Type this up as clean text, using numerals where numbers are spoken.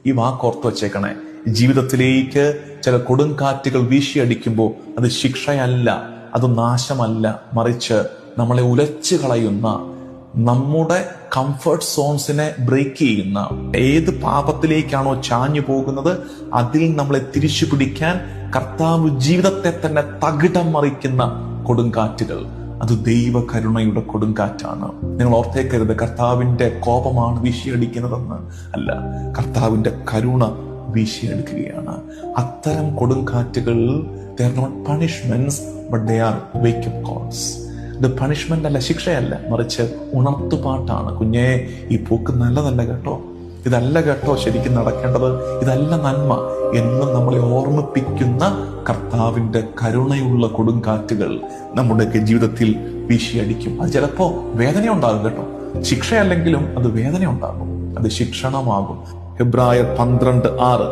ഈ വാക്കോർത്ത് വച്ചേക്കണേ. ജീവിതത്തിലേക്ക് ചില കൊടുങ്കാറ്റുകൾ വീശിയടിക്കുമ്പോൾ അത് ശിക്ഷയല്ല, അത് നാശമല്ല, മറിച്ച് നമ്മളെ ഉലച്ചു കളയുന്ന, നമ്മുടെ കംഫർട്ട് സോൺസിനെ ബ്രേക്ക് ചെയ്യുന്ന, ഏത് പാപത്തിലേക്കാണോ ചാഞ്ഞു പോകുന്നത് അതിൽ നമ്മളെ തിരിച്ചു പിടിക്കാൻ കർത്താവ് ജീവിതത്തെ തന്നെ തകിടം മറിക്കുന്ന കൊടുങ്കാറ്റുകൾ, അത് ദൈവ കരുണയുടെ കൊടുങ്കാറ്റാണ്. നിങ്ങൾ ഓർത്തേക്കരുത് കർത്താവിന്റെ കോപമാണ് വീശിയടിക്കുന്നതെന്ന്. അല്ല, കർത്താവിന്റെ കരുണ വീശിയെടുക്കുകയാണ്. അത്തരം കൊടുങ്കാറ്റുകൾ they are not punishments but they are wake up calls. ഇത് പണിഷ്മെന്റ് അല്ല, ശിക്ഷയല്ല, മറിച്ച് ഉണർത്തുപാട്ടാണ്. കുഞ്ഞേ, ഈ പോക്ക് നല്ലതല്ല കേട്ടോ, ഇതല്ല കേട്ടോ ശരിക്കും നടക്കേണ്ടത്, ഇതല്ല നന്മ എന്ന് നമ്മളെ ഓർമ്മിപ്പിക്കുന്ന കർത്താവിന്റെ കരുണയുള്ള കൊടുങ്കാറ്റുകൾ നമ്മുടെയൊക്കെ ജീവിതത്തിൽ വീശിയടിക്കും. അത് ചിലപ്പോ വേദന ഉണ്ടാകും കേട്ടോ, ശിക്ഷയല്ലെങ്കിലും അത് വേദന ഉണ്ടാകും, അത് ശിക്ഷണമാകും. ഹെബ്രായർ 12:6